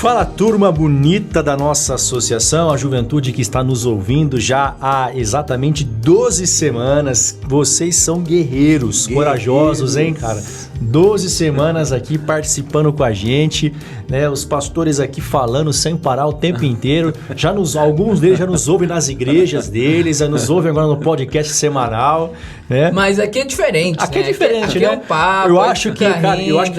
Fala, turma bonita da nossa associação, a juventude que está nos ouvindo já há exatamente 12 semanas. Vocês são guerreiros, corajosos, hein, cara? 12 semanas aqui participando com a gente, né? Os pastores aqui falando sem parar o tempo inteiro. Alguns deles já nos ouvem nas igrejas deles, já nos ouvem agora no podcast semanal, né? Mas aqui é diferente, aqui é diferente, aqui né? é um papo, eu acho que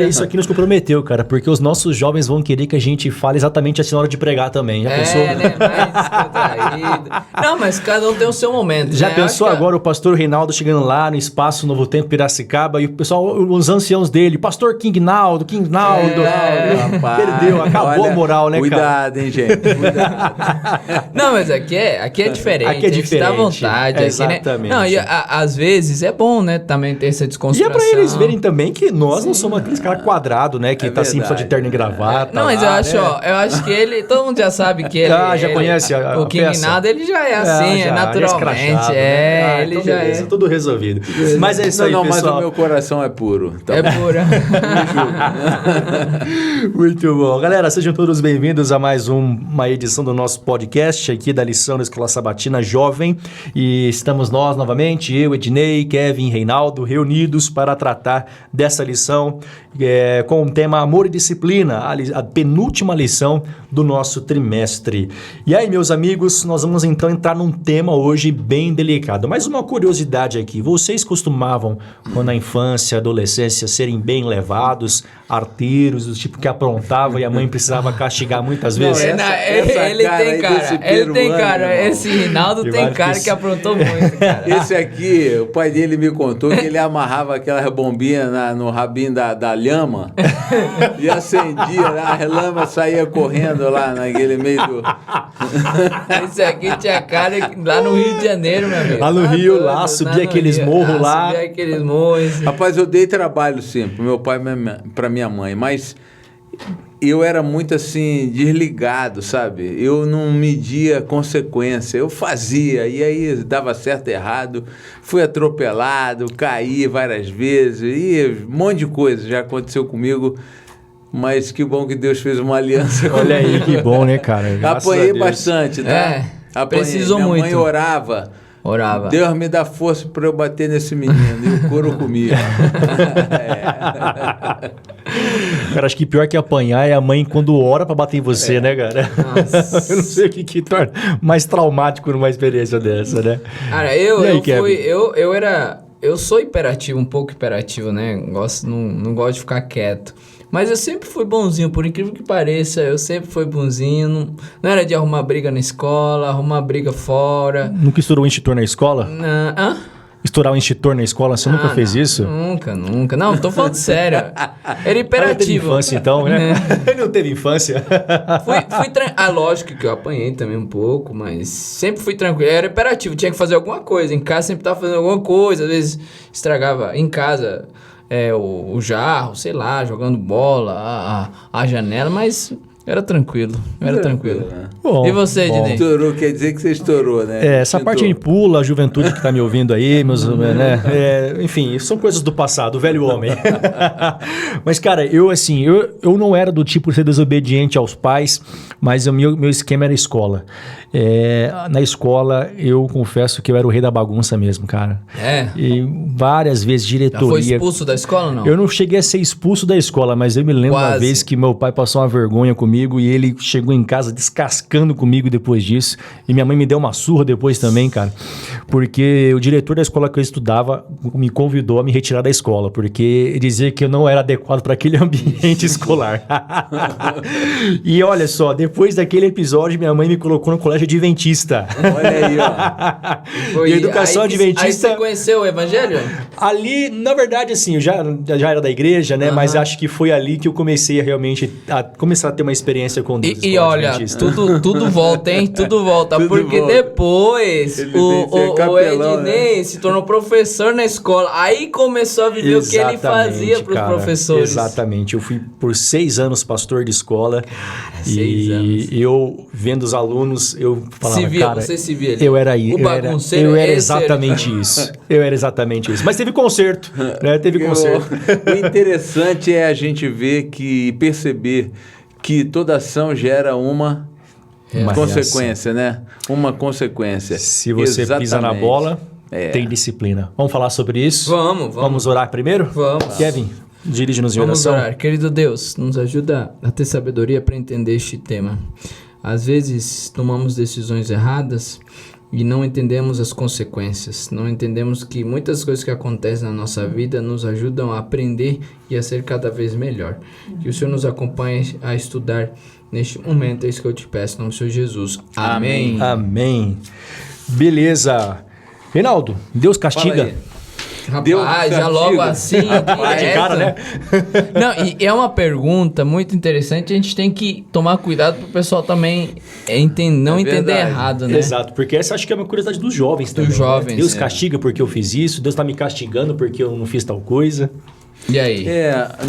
isso aqui nos comprometeu, cara, porque os nossos jovens vão querer que a gente fale exatamente assim na hora de pregar também. Já pensou? Né? Mais contraído. Não, mas cada um tem o seu momento. Já né? pensou agora o pastor Reinaldo chegando lá no Espaço Novo Tempo Piracicaba e o pessoal, os anciãos dele, pastor King Naldo. Perdeu, acabou a moral, né, cuidado, cara? Hein, gente? Cuidado. Não, mas aqui é diferente. Aqui é diferente. A gente dá vontade. Exatamente. Aqui, né? Não, e às vezes é bom, né, também ter essa desconstrução. E é pra eles verem também que nós não somos aqueles caras quadrados, né, que tá sempre só de terno e gravata. Não, mas eu acho que ele, todo mundo já sabe que ele... já conhece o King Naldo, ele já é assim, naturalmente. Ele já é. Tudo resolvido. Mas é isso aí, pessoal. Mas o meu coração é puro. Tá é pura. Muito bom. Galera, sejam todos bem-vindos a mais uma edição do nosso podcast aqui da lição da Escola Sabatina Jovem. E estamos nós novamente, eu, Ednei, Kevin, Reinaldo, reunidos para tratar dessa lição com o tema Amor e Disciplina, a penúltima lição do nosso trimestre. E aí, meus amigos, nós vamos então entrar num tema hoje bem delicado. Mas uma curiosidade aqui, vocês costumavam, quando na infância, adolescência, serem bem levados, arteiros, do tipo que aprontava e a mãe precisava castigar muitas vezes? Ele tem cara. Esse Reinaldo tem cara que aprontou muito, cara. Esse aqui, o pai dele me contou que ele amarrava aquela bombinha no rabinho da lhama e acendia, a lama saía correndo lá naquele meio do... Esse aqui tinha cara lá no Rio de Janeiro, meu amigo. Lá no Rio, subia aqueles morros lá. Subia aqueles morros. Rapaz, eu dei trabalho sempre pro meu pai e pra minha mãe, mas eu era muito assim, desligado, sabe? Eu não media consequência, eu fazia, e aí dava certo e errado, fui atropelado, caí várias vezes, e um monte de coisa já aconteceu comigo, mas que bom que Deus fez uma aliança comigo. Olha aí, que bom, né, cara? Apanhei bastante, tá? Precisou muito. Minha mãe orava. Deus me dá força para eu bater nesse menino. E o couro comia. Cara, acho que pior que apanhar é a mãe quando ora para bater em você, né, cara? Nossa. Eu não sei o que torna mais traumático numa experiência dessa, né? Cara, eu sou hiperativo, um pouco hiperativo, né? Não gosto de ficar quieto. Mas eu sempre fui bonzinho, por incrível que pareça, eu sempre fui bonzinho. Não era de arrumar briga na escola, arrumar briga fora. Nunca estourou um extintor na escola? Hã? Estourar um extintor na escola, você nunca fez isso? Nunca. Não, tô falando sério. Era hiperativo. Ele teve infância então, né? Ele não teve infância? Lógico que eu apanhei também um pouco, mas sempre fui tranquilo. Era hiperativo, tinha que fazer alguma coisa. Em casa sempre tava fazendo alguma coisa, às vezes estragava em casa... o jarro, sei lá, jogando bola, a janela, mas era tranquilo. Né? Bom, e você, Ednei? Estourou, quer dizer que você estourou, né? Essa parte a gente pula, a juventude que tá me ouvindo aí, meus, né? Enfim, são coisas do passado, o velho homem. Mas, cara, eu não era do tipo de ser desobediente aos pais, mas o meu esquema era escola. Na escola, eu confesso que eu era o rei da bagunça mesmo, cara. E várias vezes diretoria... Já foi expulso da escola ou não? Eu não cheguei a ser expulso da escola, mas eu me lembro uma vez que meu pai passou uma vergonha comigo e ele chegou em casa descascando comigo depois disso. E minha mãe me deu uma surra depois também, cara. Porque o diretor da escola que eu estudava me convidou a me retirar da escola, porque dizia que eu não era adequado para aquele ambiente escolar. E olha só, depois daquele episódio, minha mãe me colocou no colégio adventista. Olha aí, ó. E a educação adventista... Aí você conheceu o evangelho? Ali, na verdade, assim, eu já era da igreja, né? Mas acho que foi ali que eu comecei a começar a ter uma experiência com Deus. E olha, tudo volta, hein? Tudo volta. Porque volta. Depois o Ednei, né? Se tornou professor na escola. Aí começou a viver o que ele fazia para os professores. Exatamente. Eu fui por 6 anos pastor de escola. Cara, 6 anos. E eu, vendo os alunos, eu falava, Você se via ali. Eu era aí. Eu era exatamente isso. Eu era exatamente isso. Mas teve conserto, né? Teve conserto. O interessante é a gente ver perceber que toda ação gera uma Uma consequência, né? Uma consequência. Se você pisa na bola, tem disciplina. Vamos falar sobre isso? Vamos. Vamos orar primeiro? Vamos. Kevin, dirige-nos em Vamos oração. orar. Querido Deus, nos ajuda a ter sabedoria para entender este tema. Às vezes tomamos decisões erradas e não entendemos as consequências. Não entendemos que muitas coisas que acontecem na nossa vida nos ajudam a aprender e a ser cada vez melhor. Que o Senhor nos acompanhe a estudar neste momento. É isso que eu te peço, em nome do Senhor Jesus. Amém. Amém. Beleza. Reinaldo, Deus castiga? Rapaz, já logo assim, De cara, né? Não, e é uma pergunta muito interessante. A gente tem que tomar cuidado para o pessoal também não entender verdade. errado, né? Exato, porque essa acho que é uma curiosidade dos jovens também. jovens, né? Deus é. castiga porque eu fiz isso, Deus está me castigando porque eu não fiz tal coisa. E aí?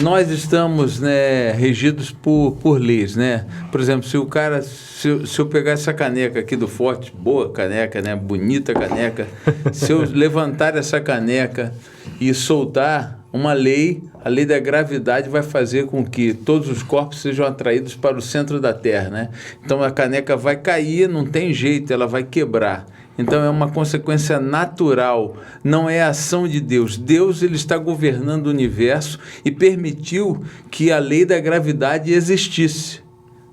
Nós estamos, né, regidos por leis, né? Por exemplo, se eu pegar essa caneca aqui do Forte, boa caneca, né? Bonita caneca, se eu levantar essa caneca e soltar uma lei, a lei da gravidade vai fazer com que todos os corpos sejam atraídos para o centro da Terra, né? Então a caneca vai cair, não tem jeito, ela vai quebrar. Então é uma consequência natural, não é a ação de Deus. Deus, ele está governando o universo e permitiu que a lei da gravidade existisse.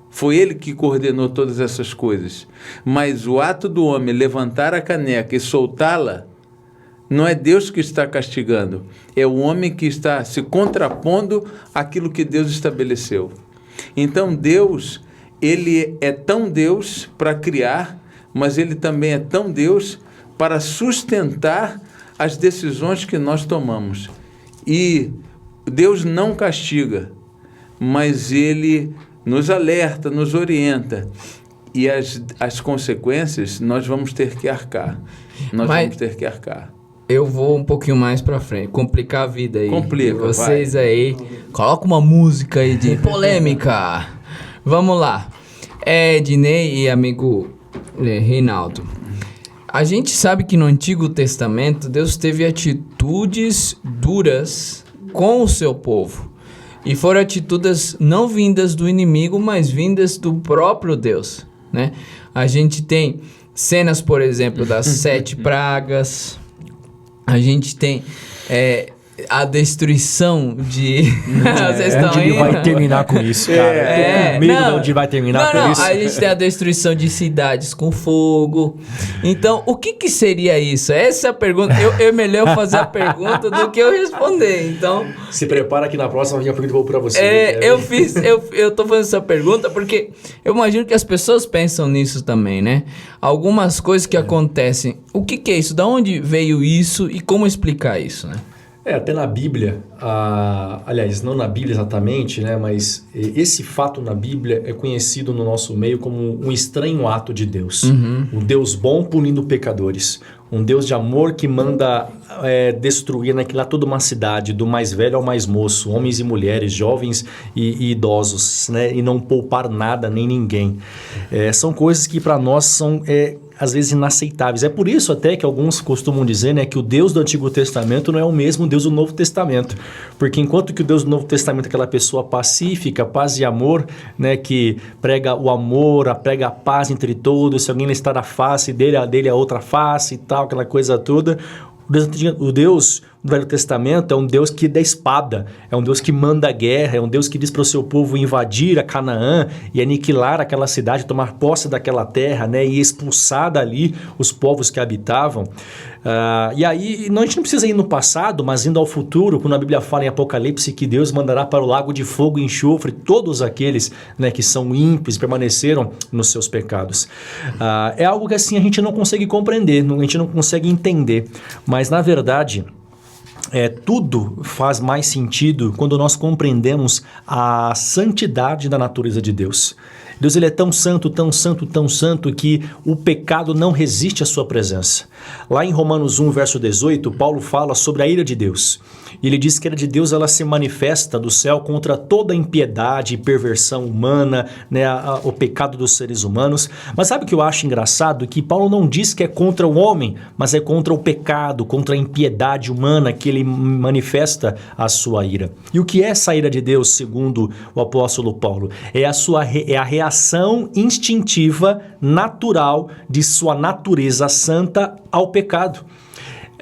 Foi ele que coordenou todas essas coisas. Mas o ato do homem levantar a caneca e soltá-la, não é Deus que está castigando, é o homem que está se contrapondo àquilo que Deus estabeleceu. Então Deus, ele é tão Deus para criar, mas ele também é tão Deus para sustentar as decisões que nós tomamos. E Deus não castiga, mas ele nos alerta, nos orienta. E as consequências nós vamos ter que arcar. Vamos ter que arcar. Eu vou um pouquinho mais pra frente, complicar a vida aí. Complica, vocês aí, coloca uma música aí de polêmica. Vamos lá. Ednei e amigo Reinaldo, a gente sabe que no Antigo Testamento Deus teve atitudes duras com o seu povo. E foram atitudes não vindas do inimigo, mas vindas do próprio Deus, né? A gente tem cenas, por exemplo, das 7 pragas. A gente tem a destruição de... Vocês estão onde ele indo? vai terminar com isso, cara? Tô com medo de onde vai terminar com isso. A gente tem a destruição de cidades com fogo. Então, o que seria isso? Essa é a pergunta. É melhor eu fazer a pergunta do que eu responder. Então, se prepara que na próxima eu pergunta vou pra você. eu tô fazendo essa pergunta porque eu imagino que as pessoas pensam nisso também, né? Algumas coisas que acontecem. O que é isso? Da onde veio isso e como explicar isso, né? Até na Bíblia, aliás, não na Bíblia exatamente, né, mas esse fato na Bíblia é conhecido no nosso meio como um estranho ato de Deus. Um Deus bom punindo pecadores. Um Deus de amor que manda destruir naquela toda uma cidade, do mais velho ao mais moço, homens e mulheres, jovens e idosos, né, e não poupar nada nem ninguém. São coisas que para nós são... às vezes inaceitáveis. É por isso até que alguns costumam dizer, né, que o Deus do Antigo Testamento não é o mesmo Deus do Novo Testamento. Porque enquanto que o Deus do Novo Testamento é aquela pessoa pacífica, paz e amor, né, que prega o amor, prega a paz entre todos, se alguém lhe está na face dele, a dele é outra face e tal, aquela coisa toda. O Deus do Velho Testamento é um Deus que dá espada, é um Deus que manda guerra, é um Deus que diz para o seu povo invadir a Canaã e aniquilar aquela cidade, tomar posse daquela terra, né, e expulsar dali os povos que habitavam. E aí, a gente não precisa ir no passado, mas indo ao futuro, quando a Bíblia fala em Apocalipse que Deus mandará para o lago de fogo e enxofre todos aqueles, né, que são ímpios, permaneceram nos seus pecados. É algo que assim a gente não consegue compreender, a gente não consegue entender, mas na verdade... tudo faz mais sentido quando nós compreendemos a santidade da natureza de Deus. Deus ele é tão santo, tão santo, tão santo que o pecado não resiste à sua presença. Lá em Romanos 1, verso 18, Paulo fala sobre a ira de Deus. E ele diz que a ira de Deus ela se manifesta do céu contra toda a impiedade e perversão humana, né, o pecado dos seres humanos. Mas sabe o que eu acho engraçado? Que Paulo não diz que é contra o homem, mas é contra o pecado, contra a impiedade humana que ele manifesta a sua ira. E o que é essa ira de Deus, segundo o apóstolo Paulo? É a reação instintiva, natural de sua natureza santa ao pecado.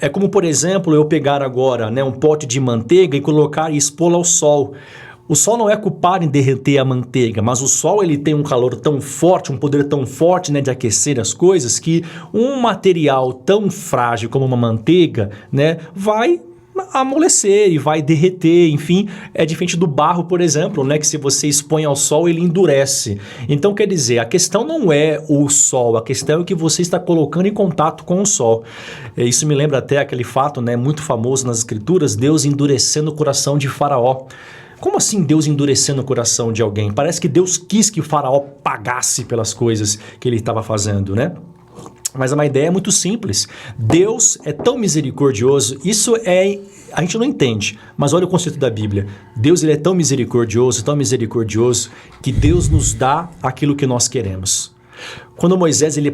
É como, por exemplo, eu pegar agora, né, um pote de manteiga e colocar e expô-la ao sol. O sol não é culpado em derreter a manteiga, mas o sol ele tem um calor tão forte, um poder tão forte, né, de aquecer as coisas, que um material tão frágil como uma manteiga, né, vai amolecer e vai derreter, enfim, é diferente do barro, por exemplo, né, que se você expõe ao sol, ele endurece. Então, quer dizer, a questão não é o sol, a questão é o que você está colocando em contato com o sol. Isso me lembra até aquele fato, né, muito famoso nas escrituras, Deus endurecendo o coração de Faraó. Como assim Deus endurecendo o coração de alguém? Parece que Deus quis que Faraó pagasse pelas coisas que ele estava fazendo, né? Mas uma ideia é muito simples. Deus é tão misericordioso, a gente não entende, mas olha o conceito da Bíblia. Deus ele é tão misericordioso, que Deus nos dá aquilo que nós queremos. Quando Moisés ele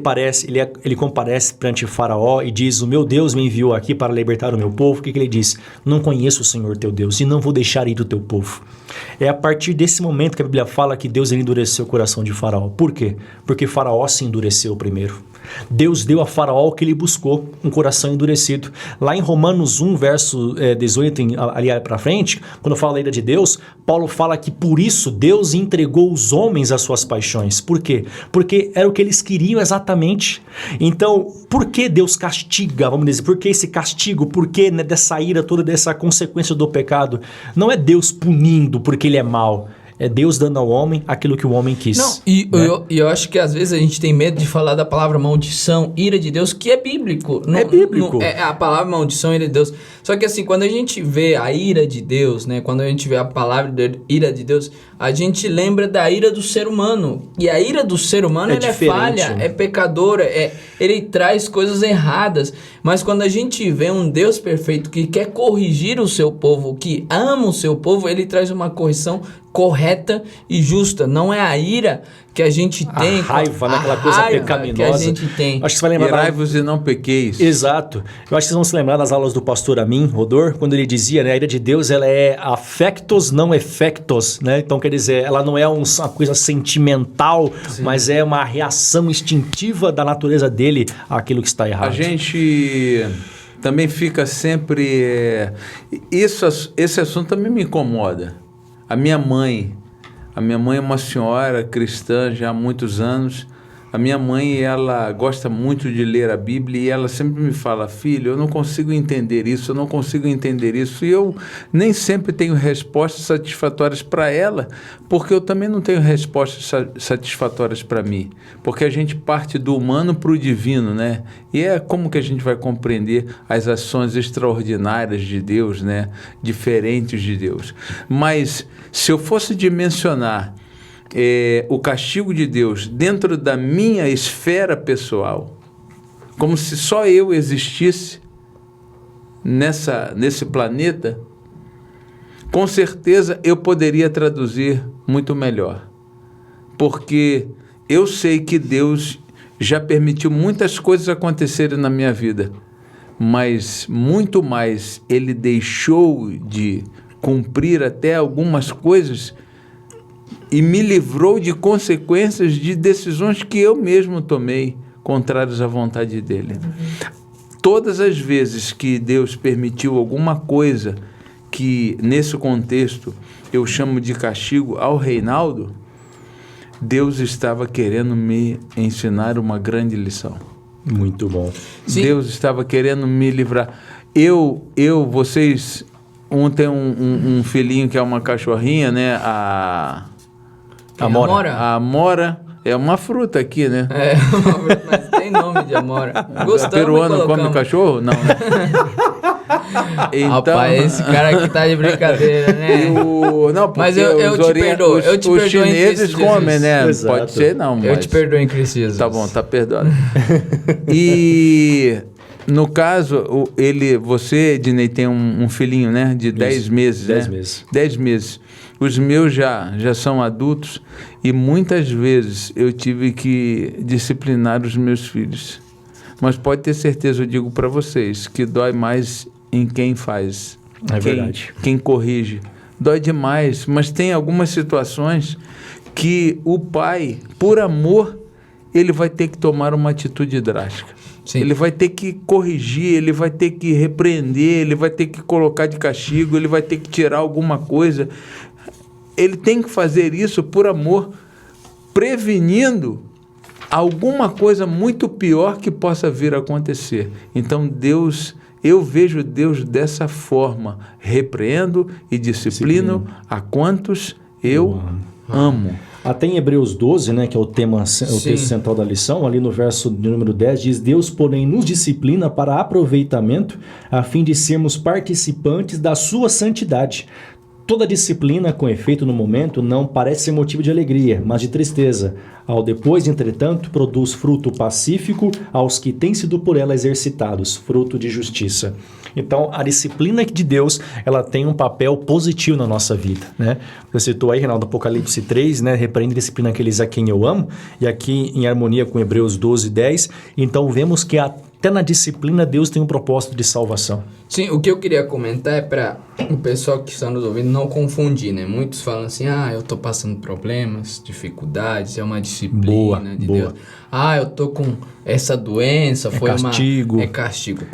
comparece perante Faraó e diz, o meu Deus me enviou aqui para libertar o meu povo, o que ele diz? Não conheço o Senhor teu Deus e não vou deixar ir do teu povo. É a partir desse momento que a Bíblia fala que Deus ele endureceu o coração de Faraó. Por quê? Porque Faraó se endureceu primeiro. Deus deu a Faraó o que ele buscou, um coração endurecido. Lá em Romanos 1, verso 18, ali para frente, quando fala da ira de Deus, Paulo fala que por isso Deus entregou os homens às suas paixões. Por quê? Porque era o que eles queriam exatamente. Então, por que Deus castiga, vamos dizer, por que esse castigo, por que, né, dessa ira toda, dessa consequência do pecado? Não é Deus punindo porque ele é mau. É Deus dando ao homem aquilo que o homem quis. Não, e né? eu acho que às vezes a gente tem medo de falar da palavra maldição, ira de Deus, que é bíblico. É bíblico. É a palavra maldição, ira de Deus. Só que assim, quando a gente vê a ira de Deus, né? Quando a gente vê a palavra de ira de Deus, a gente lembra da ira do ser humano. E a ira do ser humano, ela é falha, é pecadora, ele traz coisas erradas. Mas quando a gente vê um Deus perfeito que quer corrigir o seu povo, que ama o seu povo, ele traz uma correção correta e justa. Não é a ira que a gente tem, a raiva, né? Aquela coisa pecaminosa que a gente tem. Acho que você vai lembrar. Irai-vos e não pequeis. Exato. Eu acho que vocês vão se lembrar das aulas do pastor Amin Rodor, quando ele dizia, né, a ira de Deus ela é affectos, não effectos, né? Então quer dizer, ela não é uma coisa sentimental, sim, mas é uma reação instintiva da natureza dele àquilo que está errado. A gente também fica sempre... Esse assunto também me incomoda. A minha mãe é uma senhora cristã já há muitos anos. A minha mãe, ela gosta muito de ler a Bíblia e ela sempre me fala, filho, eu não consigo entender isso, eu não consigo entender isso. E eu nem sempre tenho respostas satisfatórias para ela, porque eu também não tenho respostas satisfatórias para mim. Porque a gente parte do humano para o divino, né? E é como que a gente vai compreender as ações extraordinárias de Deus, né? Diferentes de Deus. Mas se eu fosse dimensionar o castigo de Deus dentro da minha esfera pessoal, como se só eu existisse nesse planeta, com certeza eu poderia traduzir muito melhor. Porque eu sei que Deus já permitiu muitas coisas acontecerem na minha vida, mas muito mais Ele deixou de cumprir até algumas coisas e me livrou de consequências de decisões que eu mesmo tomei, contrárias à vontade dele. Todas as vezes que Deus permitiu alguma coisa que, nesse contexto, eu chamo de castigo ao Reinaldo, Deus estava querendo me ensinar uma grande lição. Muito bom. Sim. Deus estava querendo me livrar. Vocês... tem um filhinho que é uma cachorrinha, né? A Amora. A amora é uma fruta aqui, né? É, mas tem nome de amora. Gostamos. Peruano come cachorro? Não, né? Então, Rapaz, esse cara aqui tá de brincadeira, né? não, porque Mas eu te perdoo, eu te os perdoo em chineses Cristo comem, Jesus. né? Exato. Pode ser, não. Eu mas... te perdoo em Cristo Jesus. Tá bom, tá perdoado. E no caso, você, Ednei, tem um filhinho, né? De 10 meses, 10 né? meses. 10 meses. Os meus já são adultos e muitas vezes eu tive que disciplinar os meus filhos. Mas pode ter certeza, eu digo para vocês, que dói mais em quem faz. É verdade. Quem corrige. Dói demais, mas tem algumas situações que o pai, por amor, ele vai ter que tomar uma atitude drástica. Sim. Ele vai ter que corrigir, ele vai ter que repreender, ele vai ter que colocar de castigo, ele vai ter que tirar alguma coisa. Ele tem que fazer isso por amor, prevenindo alguma coisa muito pior que possa vir a acontecer. Então eu vejo Deus dessa forma, repreendo e disciplino a quantos eu amo. Até em Hebreus 12, né, que é o tema, o texto central da lição, ali no verso de número 10, diz: Deus, porém, nos disciplina para aproveitamento, a fim de sermos participantes da sua santidade. Toda disciplina com efeito no momento não parece ser motivo de alegria, mas de tristeza. Ao depois, entretanto, produz fruto pacífico aos que têm sido por ela exercitados, fruto de justiça. Então, a disciplina de Deus, ela tem um papel positivo na nossa vida, né? Você citou aí, Reinaldo, Apocalipse 3, né? Repreende e disciplina aqueles a quem eu amo, e aqui em harmonia com Hebreus 12, 10. Então, vemos que até na disciplina Deus tem um propósito de salvação. Sim, o que eu queria comentar é para o pessoal que está nos ouvindo não confundir, né? Muitos falam assim, eu tô passando problemas, dificuldades, é uma disciplina de Deus. Eu tô com essa doença, foi castigo. É castigo.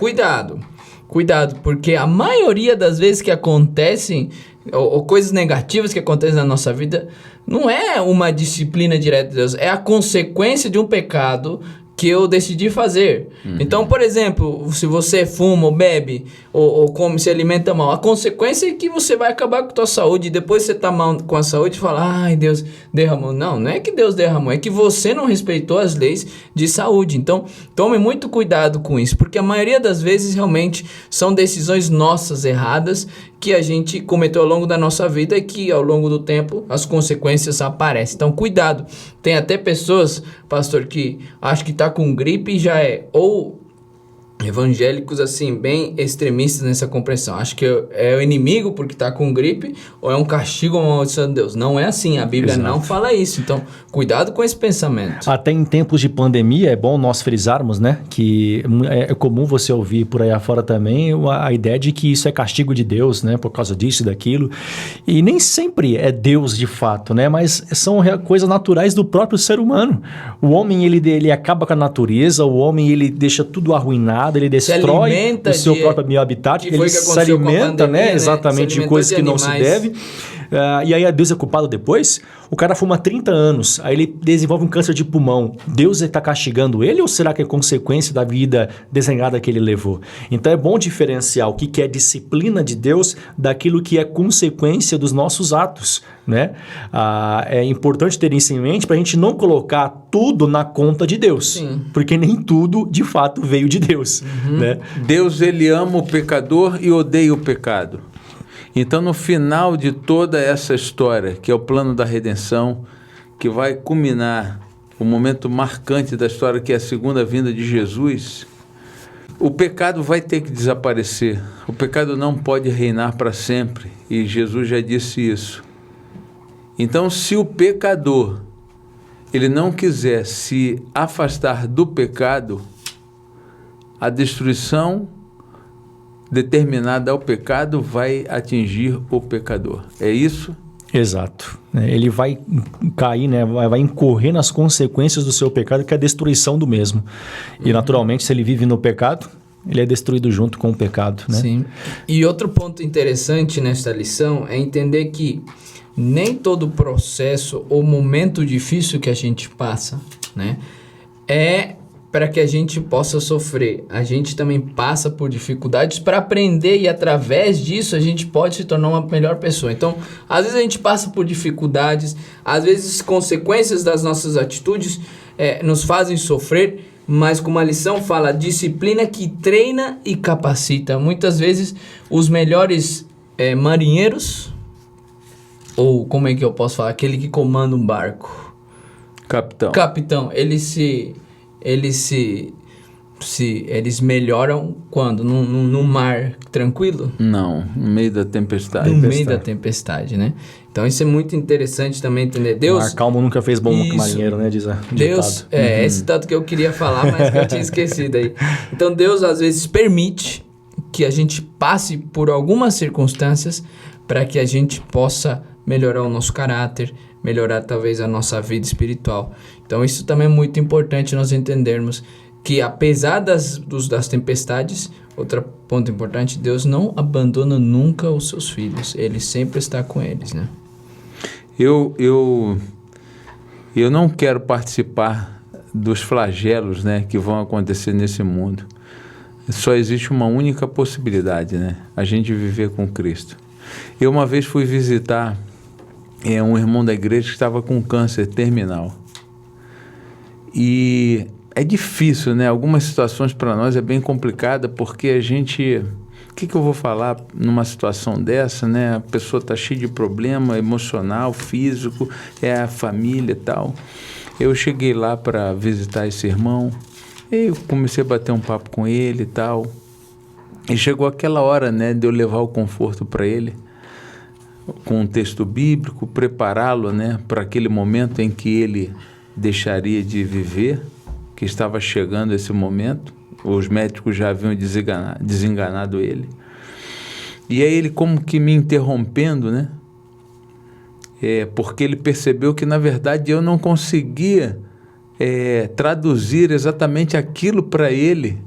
Cuidado, porque a maioria das vezes que acontecem, ou coisas negativas que acontecem na nossa vida, não é uma disciplina direta de Deus, é a consequência de um pecado que eu decidi fazer. Então, por exemplo, se você fuma ou bebe ou come, se alimenta mal, a consequência é que você vai acabar com a tua saúde e depois você tá mal com a saúde e fala, Deus derramou. Não é que Deus derramou, é que você não respeitou as leis de saúde. Então, tome muito cuidado com isso, porque a maioria das vezes realmente são decisões nossas erradas que a gente cometeu ao longo da nossa vida e que ao longo do tempo as consequências aparecem. Então, cuidado. Tem até pessoas, pastor, que acho que tá com gripe e já é ou evangélicos assim, bem extremistas nessa compreensão. Acho que é o inimigo porque tá com gripe ou é um castigo ou uma maldição de Deus. Não é assim, a Bíblia não fala isso. Então, cuidado com esse pensamento. Até em tempos de pandemia, é bom nós frisarmos, né, que é comum você ouvir por aí afora também a ideia de que isso é castigo de Deus, né, por causa disso e daquilo. E nem sempre é Deus de fato, né, mas são coisas naturais do próprio ser humano. O homem, ele acaba com a natureza, o homem, ele deixa tudo arruinado, ele destrói o seu próprio meio habitat, ele se alimenta, né, exatamente de coisas que não se deve. E aí Deus é culpado depois? O cara fuma 30 anos, aí ele desenvolve um câncer de pulmão. Deus está castigando ele ou será que é consequência da vida desenhada que ele levou? Então é bom diferenciar o que é disciplina de Deus daquilo que é consequência dos nossos atos, né? É importante ter isso em mente para a gente não colocar tudo na conta de Deus. Sim. Porque nem tudo de fato veio de Deus. Né? Deus, ele ama o pecador e odeia o pecado. Então, no final de toda essa história, que é o plano da redenção, que vai culminar o momento marcante da história, que é a segunda vinda de Jesus, o pecado vai ter que desaparecer. O pecado não pode reinar para sempre. E Jesus já disse isso. Então, se o pecador ele não quiser se afastar do pecado, a destruição determinada ao pecado vai atingir o pecador. É isso? Exato. Ele vai cair, né? Vai incorrer nas consequências do seu pecado, que é a destruição do mesmo. E naturalmente, se ele vive no pecado, ele é destruído junto com o pecado, né? Sim. E outro ponto interessante nesta lição é entender que nem todo processo ou momento difícil que a gente passa, né, é para que a gente possa sofrer. A gente também passa por dificuldades para aprender e através disso a gente pode se tornar uma melhor pessoa. Então, às vezes a gente passa por dificuldades, às vezes consequências das nossas atitudes nos fazem sofrer, mas como a lição fala, disciplina que treina e capacita. Muitas vezes os melhores marinheiros, ou como é que eu posso falar, aquele que comanda um barco, capitão, eles melhoram quando? No mar tranquilo? Não, no meio da tempestade. No meio da tempestade, né? Então isso é muito interessante também entender. Deus... Mar calmo nunca fez bom marinheiro, né? Diz Deus, esse tanto que eu queria falar, mas que eu tinha esquecido aí. Então Deus às vezes permite que a gente passe por algumas circunstâncias para que a gente possa melhorar o nosso caráter, melhorar talvez a nossa vida espiritual. Então isso também é muito importante nós entendermos que apesar das tempestades, outro ponto importante, Deus não abandona nunca os seus filhos. Ele sempre está com eles, né? Eu não quero participar dos flagelos, né, que vão acontecer nesse mundo. Só existe uma única possibilidade, né? A gente viver com Cristo. Eu uma vez fui visitar um irmão da igreja que estava com câncer terminal. E é difícil, né? Algumas situações para nós é bem complicada, porque a gente... O que eu vou falar numa situação dessa, né? A pessoa está cheia de problema emocional, físico, é a família e tal. Eu cheguei lá para visitar esse irmão, e eu comecei a bater um papo com ele e tal. E chegou aquela hora, né, de eu levar o conforto para ele, com um texto bíblico, prepará-lo, né, para aquele momento em que ele deixaria de viver, que estava chegando esse momento. Os médicos já haviam desenganado ele. E aí ele como que me interrompendo, né? Porque ele percebeu que, na verdade, eu não conseguia traduzir exatamente aquilo para ele,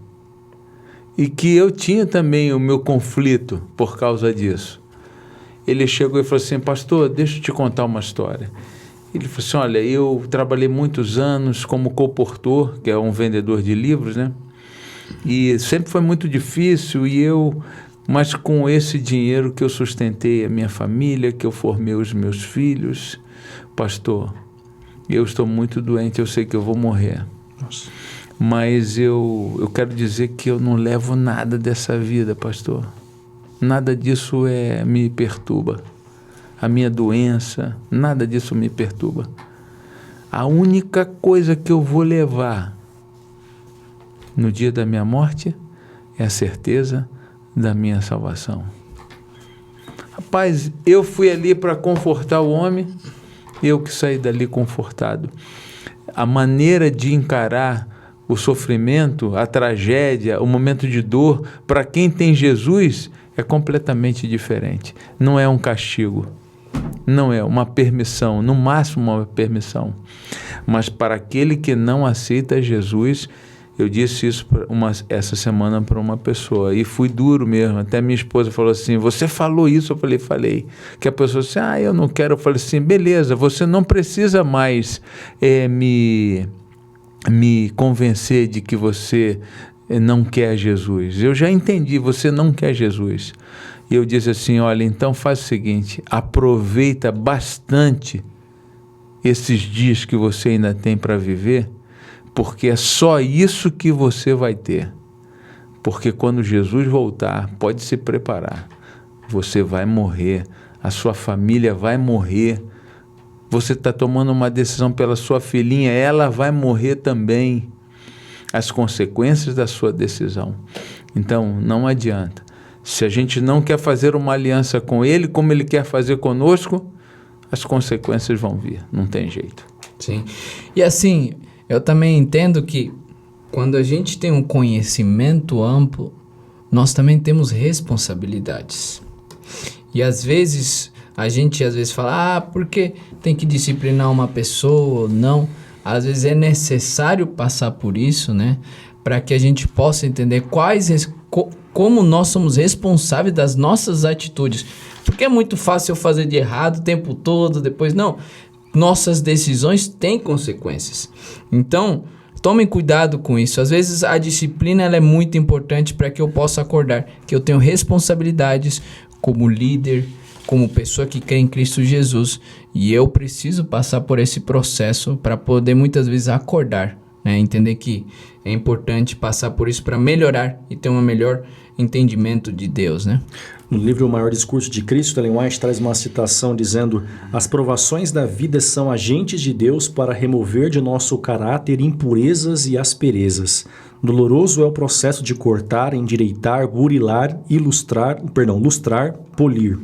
e que eu tinha também o meu conflito por causa disso. Ele chegou e falou assim: pastor, deixa eu te contar uma história. Ele falou assim: olha, eu trabalhei muitos anos como colportor, que é um vendedor de livros, né? E sempre foi muito difícil, mas com esse dinheiro que eu sustentei a minha família, que eu formei os meus filhos, pastor, eu estou muito doente, eu sei que eu vou morrer. Nossa. Mas eu quero dizer que eu não levo nada dessa vida, pastor. Nada disso me perturba. A minha doença, nada disso me perturba. A única coisa que eu vou levar no dia da minha morte é a certeza da minha salvação. Rapaz, eu fui ali para confortar o homem, eu que saí dali confortado. A maneira de encarar o sofrimento, a tragédia, o momento de dor, para quem tem Jesus, é completamente diferente. Não é um castigo, não é uma permissão, no máximo uma permissão. Mas para aquele que não aceita Jesus, eu disse isso essa semana para uma pessoa, e fui duro mesmo. Até minha esposa falou assim: você falou isso? Eu falei. Que a pessoa disse: eu não quero. Eu falei assim: beleza, você não precisa mais me convencer de que você não quer Jesus. Eu já entendi, você não quer Jesus. E eu disse assim: olha, então faz o seguinte, aproveita bastante esses dias que você ainda tem para viver, porque é só isso que você vai ter. Porque quando Jesus voltar, pode se preparar. Você vai morrer, a sua família vai morrer. Você está tomando uma decisão pela sua filhinha, ela vai morrer também. As consequências da sua decisão. Então, não adianta. Se a gente não quer fazer uma aliança com Ele, como Ele quer fazer conosco, as consequências vão vir. Não tem jeito. Sim. E assim, eu também entendo que quando a gente tem um conhecimento amplo, nós também temos responsabilidades. E às vezes, a gente fala: porque tem que disciplinar uma pessoa ou não. Às vezes é necessário passar por isso, né? Para que a gente possa entender como nós somos responsáveis das nossas atitudes. Porque é muito fácil eu fazer de errado o tempo todo, depois não. Nossas decisões têm consequências. Então, tomem cuidado com isso. Às vezes a disciplina ela é muito importante para que eu possa acordar que eu tenho responsabilidades como líder, como pessoa que crê em Cristo Jesus, e eu preciso passar por esse processo para poder muitas vezes acordar né? Entender que é importante passar por isso para melhorar e ter um melhor entendimento de Deus, né? No livro O Maior Discurso de Cristo, Ellen White traz uma citação dizendo: as provações da vida são agentes de Deus para remover de nosso caráter impurezas e asperezas. Doloroso é o processo de cortar, endireitar, burilar, lustrar, polir.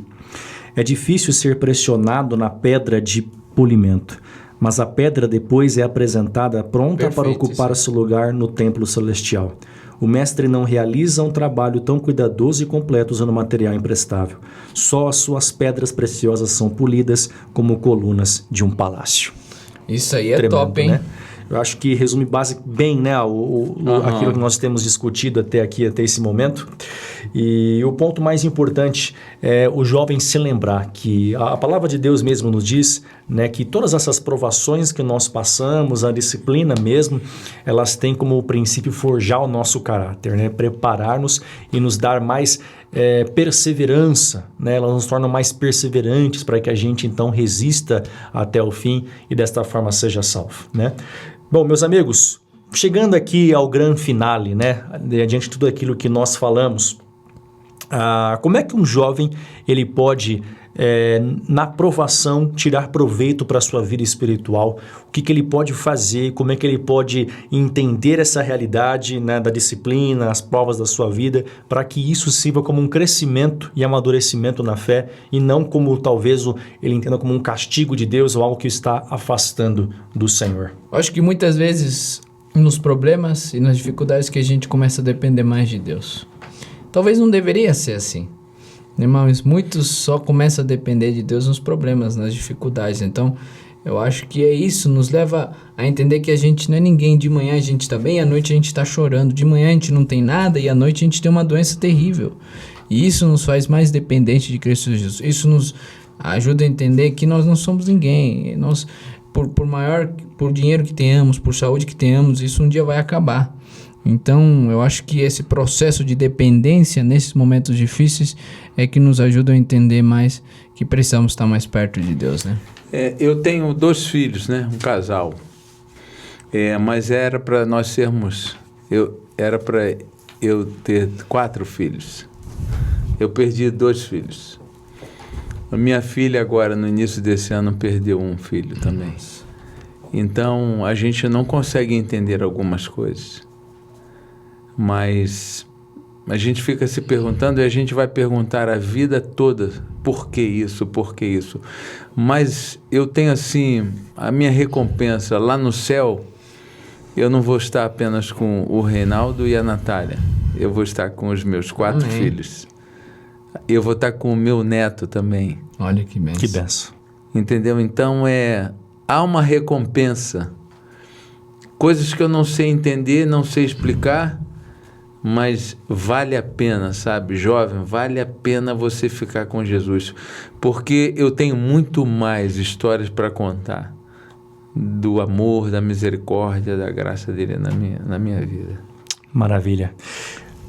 É difícil ser pressionado na pedra de polimento, mas a pedra depois é apresentada pronta para ocupar seu lugar no templo celestial. O mestre não realiza um trabalho tão cuidadoso e completo usando material imprestável. Só as suas pedras preciosas são polidas como colunas de um palácio. Isso aí é Tremendo, top, hein? Né? Eu acho que resume bem, né, aquilo que nós temos discutido até esse momento. E o ponto mais importante é o jovem se lembrar que a palavra de Deus mesmo nos diz, né, que todas essas provações que nós passamos, a disciplina mesmo, elas têm como princípio forjar o nosso caráter, né, preparar-nos e nos dar mais perseverança, né? Elas nos tornam mais perseverantes para que a gente então resista até o fim e desta forma seja salvo, né? Bom, meus amigos, chegando aqui ao grande finale, né? Diante de tudo aquilo que nós falamos, como é que um jovem ele pode, na provação, tirar proveito para a sua vida espiritual? O que ele pode fazer? Como é que ele pode entender essa realidade, né, da disciplina, as provas da sua vida, para que isso sirva como um crescimento e amadurecimento na fé e não como talvez ele entenda como um castigo de Deus ou algo que o está afastando do Senhor? Eu acho que muitas vezes nos problemas e nas dificuldades que a gente começa a depender mais de Deus. Talvez não deveria ser assim, né? Mas muitos só começam a depender de Deus nos problemas, nas dificuldades. Então, eu acho que isso nos leva a entender que a gente não é ninguém. De manhã a gente está bem, à noite a gente está chorando. De manhã a gente não tem nada e à noite a gente tem uma doença terrível. E isso nos faz mais dependentes de Cristo Jesus. Isso nos ajuda a entender que nós não somos ninguém. Nós, por dinheiro que tenhamos, por saúde que tenhamos, isso um dia vai acabar. Então, eu acho que esse processo de dependência nesses momentos difíceis é que nos ajuda a entender mais que precisamos estar mais perto de Deus, né? Eu tenho 2 filhos, né? Um casal. Mas era para nós sermos... Era para eu ter 4 filhos. Eu perdi 2 filhos. A minha filha agora, no início desse ano, perdeu um filho também. Então, a gente não consegue entender algumas coisas. Mas a gente fica se perguntando e a gente vai perguntar a vida toda por que isso, por que isso. Mas eu tenho assim, a minha recompensa lá no céu, eu não vou estar apenas com o Reinaldo e a Natália. Eu vou estar com os meus 4 filhos. Eu vou estar com o meu neto também. Olha que benção. Que benção. Entendeu? Então há uma recompensa. Coisas que eu não sei entender, não sei explicar, mas vale a pena, sabe? Jovem, vale a pena você ficar com Jesus. Porque eu tenho muito mais histórias para contar do amor, da misericórdia, da graça dele na minha vida. Maravilha.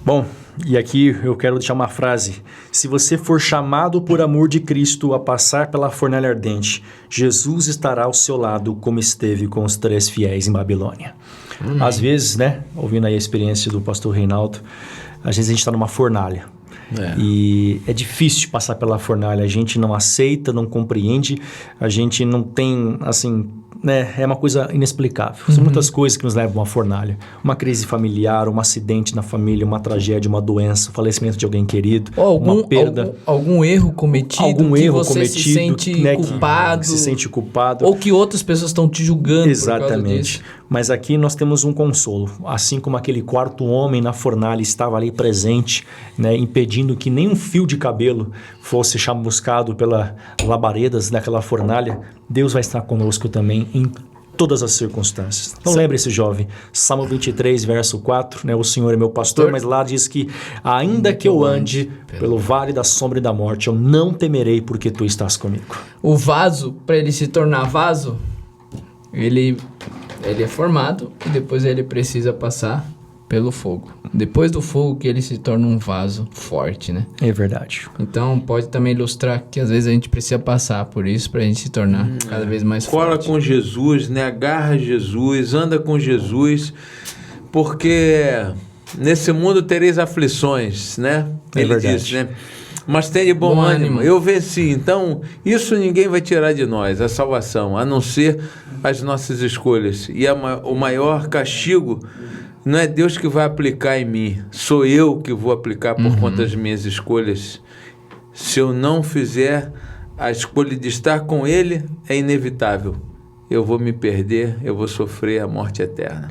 Bom, e aqui eu quero deixar uma frase. Se você for chamado por amor de Cristo a passar pela fornalha ardente, Jesus estará ao seu lado como esteve com os 3 fiéis em Babilônia. Às vezes, né, ouvindo aí a experiência do pastor Reinaldo, às vezes a gente está numa fornalha. E é difícil passar pela fornalha. A gente não aceita, não compreende, a gente não tem, assim... né, é uma coisa inexplicável. São muitas coisas que nos levam à fornalha. Uma crise familiar, um acidente na família, uma tragédia, uma doença, o falecimento de alguém querido, uma perda. Algum erro cometido você se sente, né, culpado. Se sente culpado. Ou que outras pessoas estão te julgando. Exatamente. Por causa disso. Mas aqui nós temos um consolo. Assim como aquele 4º homem na fornalha estava ali presente, né, impedindo que nem um fio de cabelo fosse chamuscado pelas labaredas daquela fornalha, Deus vai estar conosco também em todas as circunstâncias. Então lembre esse jovem, Salmo 23, verso 4, né? O Senhor é meu pastor, mas lá diz que ainda que eu ande pelo vale da sombra e da morte, eu não temerei porque tu estás comigo. O vaso, para ele se tornar vaso, ele é formado e depois ele precisa passar pelo fogo. Depois do fogo que ele se torna um vaso forte, né? É verdade. Então pode também ilustrar que às vezes a gente precisa passar por isso pra gente se tornar cada vez mais Cola forte. com Jesus, né? Agarra Jesus, anda com Jesus, porque nesse mundo tereis aflições, né? É Ele verdade. disse, né? Mas tem de bom ânimo. Eu venci. Então, isso ninguém vai tirar de nós, a salvação, a não ser as nossas escolhas. E o maior castigo não é Deus que vai aplicar em mim, sou eu que vou aplicar por conta das minhas escolhas. Se eu não fizer a escolha de estar com Ele, é inevitável. Eu vou me perder, eu vou sofrer a morte eterna.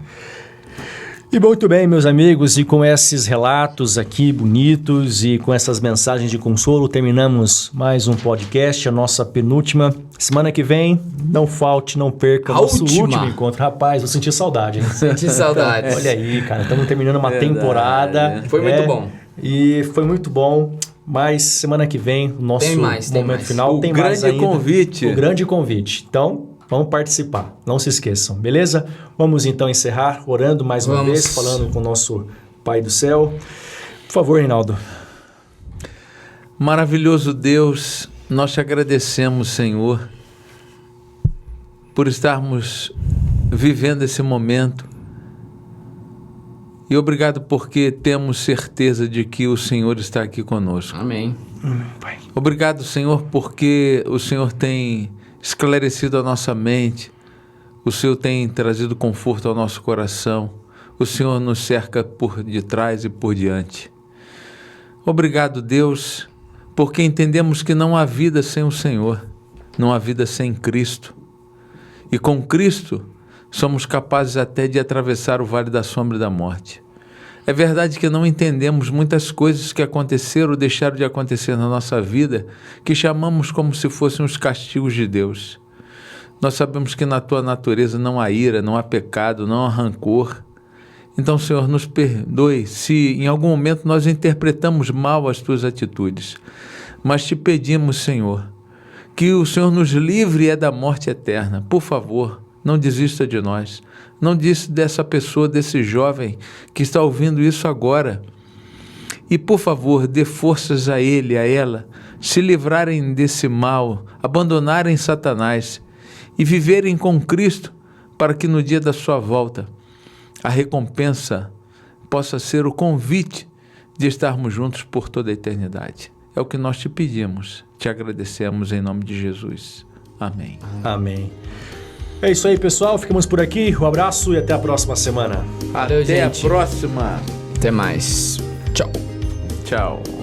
E muito bem, meus amigos, e com esses relatos aqui bonitos e com essas mensagens de consolo, terminamos mais um podcast, a nossa penúltima. Semana que vem, não falte, não perca o nosso último encontro. Rapaz, vou sentir saudade, hein? Senti saudades. Olha aí, cara, estamos terminando uma Verdade, temporada. Foi muito bom. E foi muito bom, mas semana que vem, o nosso momento final, O tem mais grande ainda. convite. O grande convite. Então, vamos participar, não se esqueçam, beleza? Vamos então encerrar orando mais uma vez, falando com o nosso Pai do Céu. Por favor, Reinaldo. Maravilhoso Deus, nós te agradecemos, Senhor, por estarmos vivendo esse momento. E obrigado porque temos certeza de que o Senhor está aqui conosco. Amém. Obrigado, Senhor, porque o Senhor tem esclarecido a nossa mente, o Senhor tem trazido conforto ao nosso coração, o Senhor nos cerca por detrás e por diante. Obrigado, Deus, porque entendemos que não há vida sem o Senhor, não há vida sem Cristo. E com Cristo somos capazes até de atravessar o vale da sombra e da morte. É verdade que não entendemos muitas coisas que aconteceram ou deixaram de acontecer na nossa vida, que chamamos como se fossem os castigos de Deus. Nós sabemos que na tua natureza não há ira, não há pecado, não há rancor. Então, Senhor, nos perdoe se em algum momento nós interpretamos mal as tuas atitudes. Mas te pedimos, Senhor, que o Senhor nos livre da morte eterna. Por favor, não desista de nós. Não desista dessa pessoa, desse jovem que está ouvindo isso agora. E, por favor, dê forças a ele, a ela, se livrarem desse mal, abandonarem Satanás e viverem com Cristo, para que no dia da sua volta a recompensa possa ser o convite de estarmos juntos por toda a eternidade. É o que nós te pedimos, te agradecemos em nome de Jesus. Amém. Amém. É isso aí, pessoal. Ficamos por aqui. Um abraço e até a próxima semana. Valeu, Até gente. a próxima. Até mais. Tchau. Tchau.